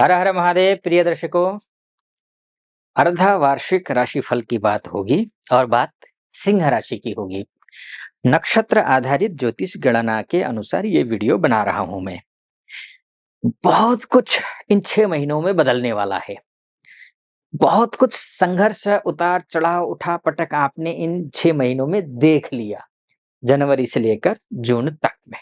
हर हर महादेव प्रिय दर्शकों। अर्धा वार्षिक राशिफल की बात होगी और बात सिंह राशि की होगी। नक्षत्र आधारित ज्योतिष गणना के अनुसार ये वीडियो बना रहा हूं मैं। बहुत कुछ इन 6 महीनों में बदलने वाला है। बहुत कुछ संघर्ष, उतार चढ़ाव, उठा पटक आपने इन 6 महीनों में देख लिया, जनवरी से लेकर जून तक में।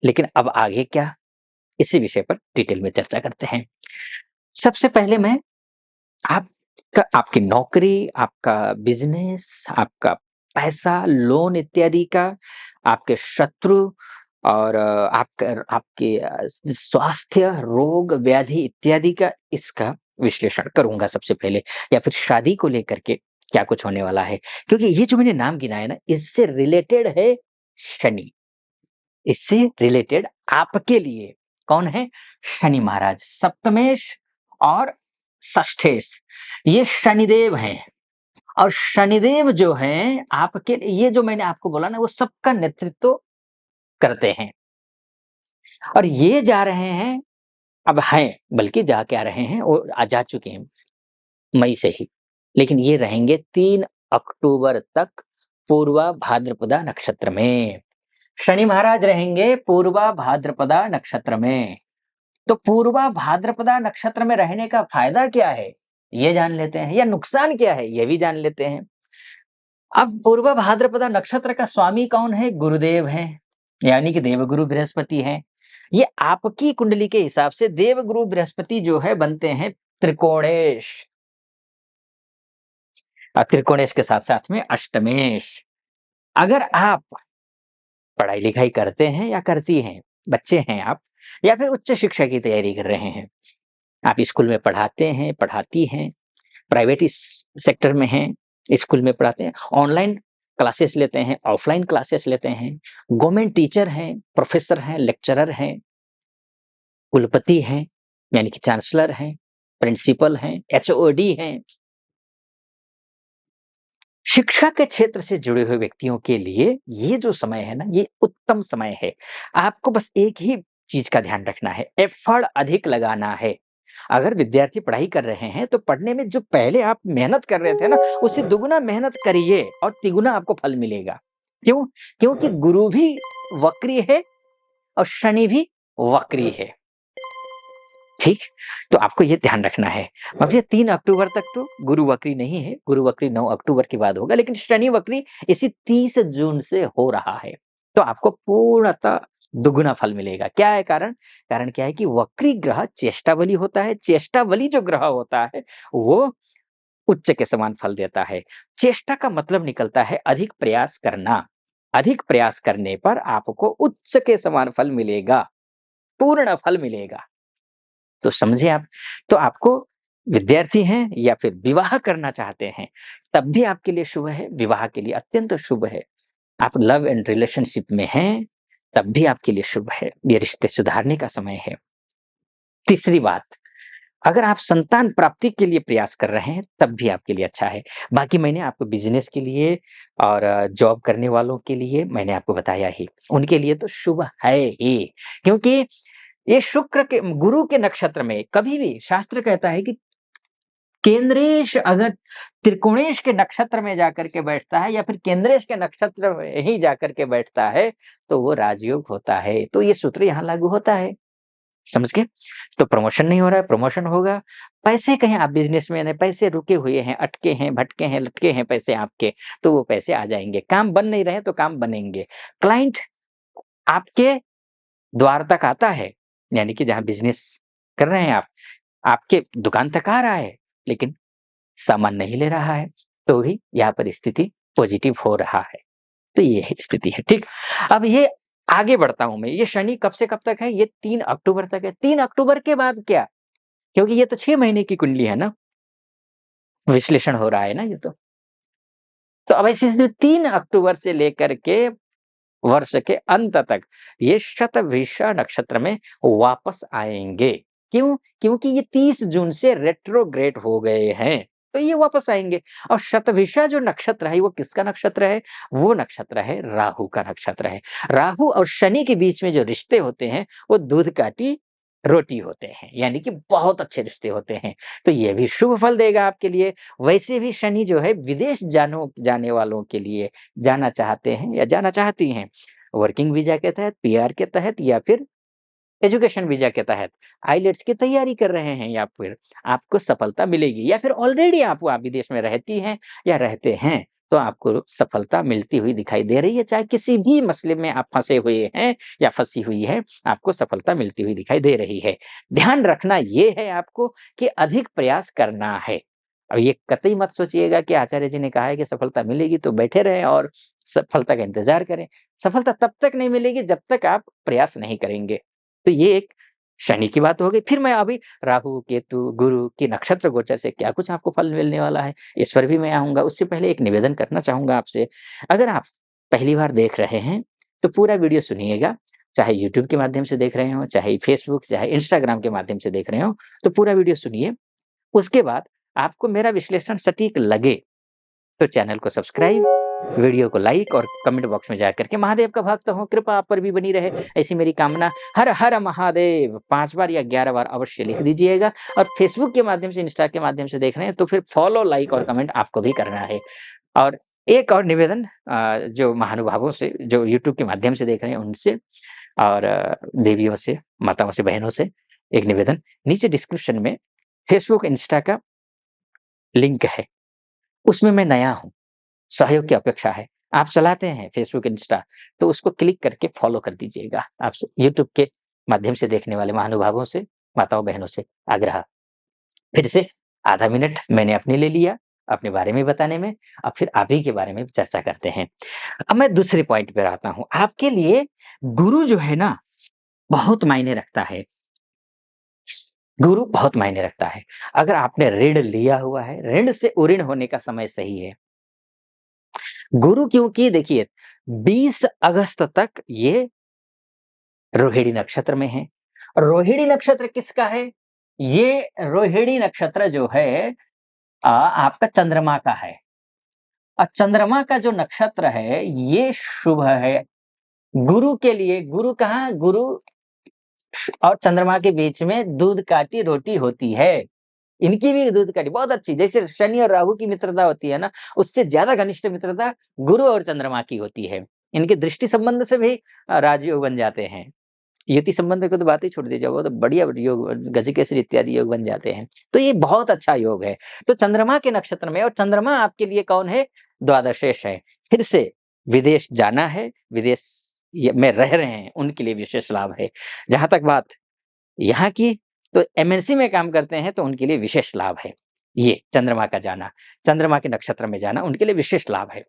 लेकिन अब आगे क्या, इसी विषय पर डिटेल में चर्चा करते हैं। सबसे पहले मैं आपकी नौकरी, आपका बिजनेस, आपका पैसा, लोन इत्यादि का, आपके शत्रु और आपके स्वास्थ्य, रोग, व्याधि इत्यादि का, इसका विश्लेषण करूंगा सबसे पहले। या फिर शादी को लेकर के क्या कुछ होने वाला है, क्योंकि ये जो मैंने नाम गिनाए ना, इससे रिलेटेड है शनि। इससे रिलेटेड आपके लिए कौन है? शनि महाराज, सप्तमेश और षष्ठेश, ये शनिदेव हैं। और शनिदेव जो हैं आपके, ये जो मैंने आपको बोला ना, वो सबका नेतृत्व करते हैं। और ये जा रहे हैं, अब हैं, बल्कि जा क्या रहे हैं, वो जा चुके हैं मई से ही। लेकिन ये रहेंगे 3 अक्टूबर तक पूर्वा भाद्रपदा नक्षत्र में। शनि महाराज रहेंगे पूर्वा भाद्रपदा नक्षत्र में। तो पूर्वा भाद्रपदा नक्षत्र में रहने का फायदा क्या है, ये जान लेते हैं, या नुकसान क्या है, ये भी जान लेते हैं। अब पूर्वा भाद्रपदा नक्षत्र का स्वामी कौन है? गुरुदेव हैं, यानी कि देवगुरु बृहस्पति हैं। ये आपकी कुंडली के हिसाब से देवगुरु बृहस्पति जो है बनते हैं त्रिकोणेश, और त्रिकोणेश के साथ साथ में अष्टमेश। अगर आप पढ़ाई लिखाई करते हैं या करती हैं, बच्चे हैं आप, या फिर उच्च शिक्षा की तैयारी कर रहे हैं, आप स्कूल में पढ़ाते हैं, पढ़ाती हैं, प्राइवेट इस सेक्टर में हैं, स्कूल में पढ़ाते हैं, ऑनलाइन क्लासेस लेते हैं, ऑफलाइन क्लासेस लेते हैं, गवर्नमेंट टीचर हैं, प्रोफेसर हैं, लेक्चरर हैं, कुलपति हैं, यानी कि चांसलर हैं, प्रिंसिपल हैं, एचओडी हैं, शिक्षा के क्षेत्र से जुड़े हुए व्यक्तियों के लिए ये जो समय है ना, ये उत्तम समय है। आपको बस एक ही चीज का ध्यान रखना है, एफर्ट अधिक लगाना है। अगर विद्यार्थी पढ़ाई कर रहे हैं तो पढ़ने में जो पहले आप मेहनत कर रहे थे ना, उससे दुगुना मेहनत करिए और तिगुना आपको फल मिलेगा। क्यों? क्योंकि गुरु भी वक्री है और शनि भी वक्री है। ठीक, तो आपको ये ध्यान रखना है। मगर 3 अक्टूबर तक तो गुरु वक्री नहीं है, गुरु वक्री 9 अक्टूबर के बाद होगा, लेकिन शनि वक्री इसी 30 जून से हो रहा है। तो आपको पूर्णतः दुगुना फल मिलेगा। क्या है कारण? कारण क्या है कि वक्री ग्रह चेष्टा बली होता है। चेष्टा बली जो ग्रह होता है वो उच्च के समान फल देता है। चेष्टा का मतलब निकलता है अधिक प्रयास करना। अधिक प्रयास करने पर आपको उच्च के समान फल मिलेगा, पूर्ण फल मिलेगा। तो समझे आप? तो आपको, विद्यार्थी हैं या फिर विवाह करना चाहते हैं, तब भी आपके लिए शुभ है, विवाह के लिए अत्यंत शुभ है। आप लव एंड रिलेशनशिप में हैं, तब भी आपके लिए शुभ है। ये रिश्ते सुधारने का समय है। तीसरी बात, अगर आप संतान प्राप्ति के लिए प्रयास कर रहे हैं, तब भी आपके लिए अच्छा है। बाकी मैंने आपको बिजनेस के लिए और जॉब करने वालों के लिए मैंने आपको बताया ही, उनके लिए तो शुभ है ही। क्योंकि ये शुक्र के, गुरु के नक्षत्र में कभी भी शास्त्र कहता है कि केंद्रेश अगर त्रिकोणेश के नक्षत्र में जाकर के बैठता है, या फिर केंद्रेश के नक्षत्र में ही जाकर के बैठता है, तो वो राजयोग होता है। तो ये सूत्र यहाँ लागू होता है, समझ गए? तो प्रमोशन नहीं हो रहा है, प्रमोशन होगा। पैसे कहीं आप बिजनेसमैन है, पैसे रुके हुए हैं, अटके हैं, भटके हैं, लटके हैं पैसे आपके, तो वो पैसे आ जाएंगे। काम बन नहीं रहे तो काम बनेंगे। क्लाइंट आपके द्वार तक आता है, यानी कि जहां बिजनेस कर रहे हैं आप, आपके दुकान तक आ रहा है, लेकिन सामान नहीं ले रहा है, तो भी यहाँ पर स्थिति पॉजिटिव हो रहा है। तो ये है स्थिति है। ठीक, अब ये आगे बढ़ता हूं मैं। ये शनि कब से कब तक है? ये 3 अक्टूबर तक है। 3 अक्टूबर के बाद क्या? क्योंकि ये तो 6 महीने की कुंडली है ना, विश्लेषण हो रहा है ना ये तो अब ऐसी स्थिति 3 अक्टूबर से लेकर के वर्ष के अंत तक ये शतभिषा नक्षत्र में वापस आएंगे। क्यों? क्योंकि ये 30 जून से रेट्रोग्रेड हो गए हैं, तो ये वापस आएंगे। और शतभिषा जो नक्षत्र है वो किसका नक्षत्र है? वो नक्षत्र है राहु का नक्षत्र है। राहु और शनि के बीच में जो रिश्ते होते हैं वो दूध काटी रोटी होते हैं, यानी कि बहुत अच्छे रिश्ते होते हैं। तो ये भी शुभ फल देगा आपके लिए। वैसे भी शनि जो है विदेश जाने वालों के लिए, जाना चाहते हैं या जाना चाहती हैं, वर्किंग वीज़ा के तहत, पीआर के तहत या फिर एजुकेशन वीज़ा के तहत आइलेट्स की तैयारी कर रहे हैं, या फिर आपको सफलता मिलेगी, या फिर ऑलरेडी आप वहाँ विदेश में रहती हैं या रहते हैं, तो आपको सफलता मिलती हुई दिखाई दे रही है। चाहे किसी भी मसले में आप फँसे हुए हैं या फँसी हुई हैं, आपको सफलता मिलती हुई दिखाई दे रही है। ध्यान रखना ये है आपको कि अधिक प्रयास करना है। अब ये कतई मत सोचिएगा कि आचार्य जी ने कहा है कि सफलता मिलेगी तो बैठे रहें और सफलता का इंतज़ार करें। सफलता तब तक नहीं मिलेगी जब तक आप प्रयास नहीं करेंगे। तो ये एक शनि की बात हो गई। फिर मैं अभी राहु, केतु, गुरु की नक्षत्र गोचर से क्या कुछ आपको फल मिलने वाला है, इस पर भी मैं आऊँगा। उससे पहले एक निवेदन करना चाहूँगा आपसे। अगर आप पहली बार देख रहे हैं, तो पूरा वीडियो सुनिएगा। चाहे यूट्यूब के माध्यम से देख रहे हों, चाहे फेसबुक, चाहे इंस्टाग्राम के माध्यम से देख रहे हों, तो पूरा वीडियो सुनिए। उसके बाद आपको मेरा विश्लेषण सटीक लगे, तो चैनल को सब्सक्राइब, वीडियो को लाइक और कमेंट बॉक्स में जाकर के महादेव का भक्त हूँ, कृपा आप पर भी बनी रहे, ऐसी मेरी कामना। हर हर महादेव 5 बार या 11 बार अवश्य लिख दीजिएगा। और फेसबुक के माध्यम से, इंस्टा के माध्यम से देख रहे हैं, तो फिर फॉलो, लाइक और कमेंट आपको भी करना है। और एक और निवेदन, जो महानुभावों से, जो यूट्यूब के माध्यम से देख रहे हैं उनसे, और देवियों से, माताओं से, बहनों से एक निवेदन, नीचे डिस्क्रिप्शन में फेसबुक, इंस्टा का लिंक है। उसमें मैं नया हूँ, सहयोग की अपेक्षा है। आप चलाते हैं फेसबुक, इंस्टा, तो उसको क्लिक करके फॉलो कर दीजिएगा। आप यूट्यूब के माध्यम से देखने वाले महानुभावों से, माताओं-बहनों से आग्रह। फिर से आधा मिनट मैंने अपने लिए लिया, अपने बारे में बताने में। अब फिर आप ही के बारे में चर्चा करते हैं। अब मैं दूसरे पॉइंट पे आता हूँ। आपके लिए गुरु जो है ना, बहुत मायने रखता है। गुरु बहुत मायने रखता है। अगर आपने ऋण लिया हुआ है, ऋण से उऋण होने का समय सही है। गुरु क्योंकि देखिए 20 अगस्त तक ये रोहिणी नक्षत्र में है। रोहिणी नक्षत्र किसका है? ये रोहिणी नक्षत्र जो है आपका चंद्रमा का है। और चंद्रमा का जो नक्षत्र है ये शुभ है गुरु के लिए। गुरु कहाँ? गुरु और चंद्रमा के बीच में दूध काटी रोटी होती है। इनकी भी दूध काटी बहुत अच्छी, जैसे शनि और राहु की मित्रता होती है ना, उससे ज्यादा घनिष्ठ मित्रता गुरु और चंद्रमा की होती है। इनके दृष्टि संबंध से भी राजयोग बन जाते हैं। युति संबंध की तो बात ही छोड़ दीजिए, वो तो बढ़िया योग, गजकेसरी इत्यादि योग बन जाते हैं। तो ये बहुत अच्छा योग है। तो चंद्रमा के नक्षत्र में, और चंद्रमा आपके लिए कौन है? द्वादशेष है। फिर से विदेश जाना है, विदेश में रह रहे हैं, उनके लिए विशेष लाभ है। जहाँ तक बात यहाँ की, तो एमएनसी में काम करते हैं तो उनके लिए विशेष लाभ है। ये चंद्रमा का जाना, चंद्रमा के नक्षत्र में जाना उनके लिए विशेष लाभ है।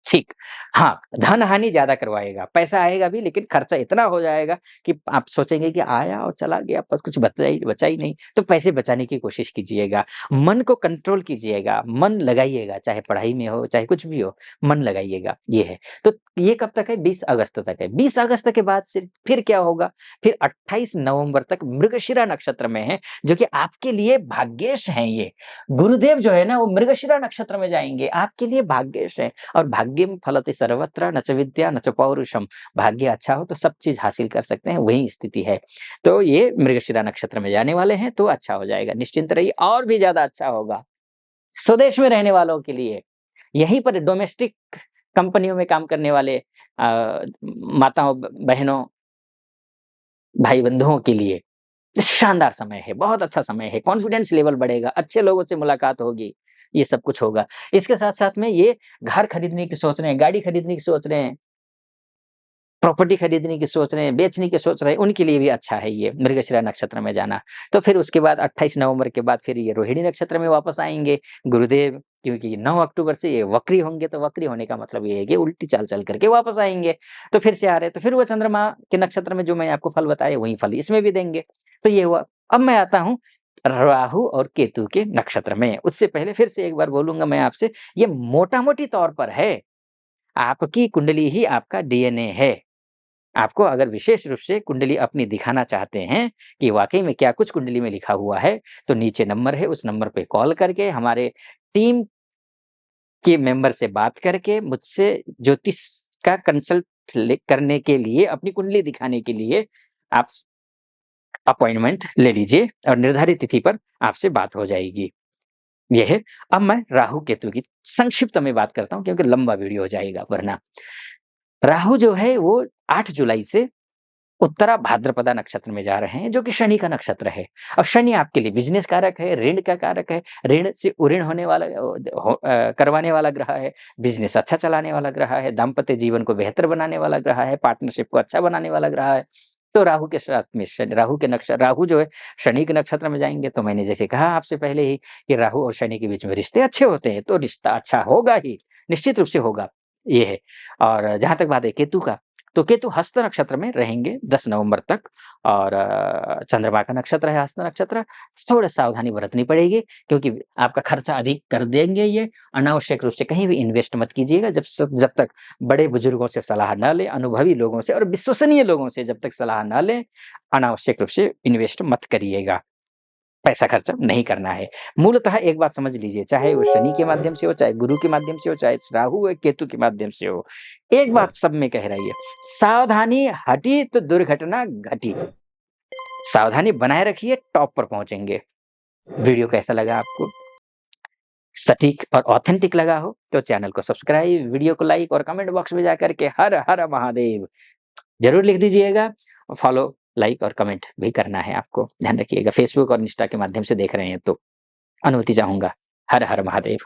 ठीक। हाँ, धन-हानि ज़्यादा करवाएगा, पैसा आएगा भी लेकिन खर्चा इतना हो जाएगा कि आप सोचेंगे कि आया और चला गया, पर कुछ बचा ही नहीं। तो पैसे बचाने की कोशिश कीजिएगा, मन को कंट्रोल कीजिएगा, मन लगाइएगा, चाहे पढ़ाई में हो, चाहे कुछ भी हो, मन लगाइएगा, ये है। तो ये कब तक है? 20 अगस्त तक है। 20 अगस्त के बाद से फिर क्या होगा? फिर 28 नवंबर तक मृगशिरा नक्षत्र में है, जो कि आपके लिए भाग्येश हैं ये। गुरुदेव जो है ना, वो मृगशिरा नक्षत्र में जाएँगे, आपके लिए भाग्येश है। और भाग्यम फलति सर्वत्र न च विद्या न च पौरुषम। भाग्य अच्छा हो तो सब चीज़ हासिल कर सकते हैं, वही स्थिति है। तो ये मृगशिरा नक्षत्र में जाने वाले हैं तो अच्छा हो जाएगा, निश्चिंत रहिए, और भी ज़्यादा अच्छा होगा। स्वदेश में रहने वालों के लिए, यहीं पर डोमेस्टिक कंपनियों में काम करने वाले माताओं, बहनों, भाई-बंधुओं के लिए शानदार समय है, बहुत अच्छा समय है, कॉन्फिडेंस लेवल बढ़ेगा, अच्छे लोगों से मुलाकात होगी, ये सब कुछ होगा। इसके साथ-साथ में ये घर खरीदने की सोच रहे हैं, गाड़ी खरीदने की सोच रहे हैं, प्रॉपर्टी खरीदने की सोच रहे हैं, बेचने की सोच रहे हैं, उनके लिए भी अच्छा है ये मृगशिरा नक्षत्र में जाना। तो फिर उसके बाद 28 नवंबर के बाद फिर ये रोहिणी नक्षत्र में वापस आएँगे गुरुदेव, क्योंकि 9 अक्टूबर से ये वक्री होंगे, तो वक्री होने का मतलब ये है कि उल्टी चाल चल करके वापस आएँगे। तो फिर से आ रहे हैं, तो फिर वो चंद्रमा के नक्षत्र में जो मैंने आपको फल बताए, वही फल इसमें भी देंगे। तो ये हुआ। अब मैं आता हूँ राहु और केतु के नक्षत्र में। उससे पहले फिर से एक बार बोलूँगा मैं आपसे, ये मोटा-मोटी तौर पर है, आपकी कुंडली ही आपका डीएनए है। आपको अगर विशेष रूप से कुंडली अपनी दिखाना चाहते हैं कि वाक़ई में क्या कुछ कुंडली में लिखा हुआ है, तो नीचे नंबर है, उस नंबर पे कॉल करके हमारे टीम के मेंबर से बात करके मुझसे ज्योतिष का कंसल्ट करने के लिए, अपनी कुंडली दिखाने के लिए आप अपॉइंटमेंट ले लीजिए और निर्धारित तिथि पर आपसे बात हो जाएगी। ये है। अब मैं राहु केतु की संक्षिप्त में बात करता हूँ क्योंकि लंबा वीडियो हो जाएगा वरना। राहु जो है वो 8 जुलाई से उत्तरा भाद्रपदा नक्षत्र में जा रहे हैं, जो कि शनि का नक्षत्र है। और शनि आपके लिए बिज़नेस कारक है, ऋण का कारक है, ऋण से उऋण होने वाला करवाने वाला ग्रह है, बिज़नेस अच्छा चलाने वाला ग्रह है, दाम्पत्य जीवन को बेहतर बनाने वाला ग्रह है, पार्टनरशिप को अच्छा बनाने वाला ग्रह है। तो राहु के साथ में राहु जो है शनि के नक्षत्र में जाएँगे, तो मैंने जैसे कहा आपसे पहले ही कि राहु और शनि के बीच में रिश्ते अच्छे होते हैं, तो रिश्ता अच्छा होगा ही, निश्चित रूप से होगा, ये है। और जहाँ तक बात है केतु का, तो केतु हस्त नक्षत्र में रहेंगे 10 नवंबर तक और चंद्रमा का नक्षत्र है हस्त नक्षत्र। थोड़ा सावधानी बरतनी पड़ेगी क्योंकि आपका खर्चा अधिक कर देंगे ये। अनावश्यक रूप से कहीं भी इन्वेस्ट मत कीजिएगा जब तक बड़े बुजुर्गों से सलाह ना लें, अनुभवी लोगों से और विश्वसनीय लोगों से जब तक सलाह ना लें, अनावश्यक रूप से इन्वेस्ट मत करिएगा। पैसा खर्चा नहीं करना है। मूलतः एक बात समझ लीजिए, चाहे वो शनि के माध्यम से हो, चाहे गुरु के माध्यम से हो, चाहे राहु या केतु के माध्यम से हो, एक बात सब में कह रही है, सावधानी हटी तो दुर्घटना घटी। सावधानी बनाए रखिए, टॉप पर पहुँचेंगे। वीडियो कैसा लगा आपको? सटीक और ऑथेंटिक लगा हो तो चैनल को सब्सक्राइब, वीडियो को लाइक और कमेंट बॉक्स में जाकर के हर हर महादेव ज़रूर लिख दीजिएगा। फॉलो, लाइक और कमेंट भी करना है आपको। ध्यान रखिएगा फेसबुक और इंस्टा के माध्यम से देख रहे हैं तो अनुमति चाहूँगा। हर हर महादेव।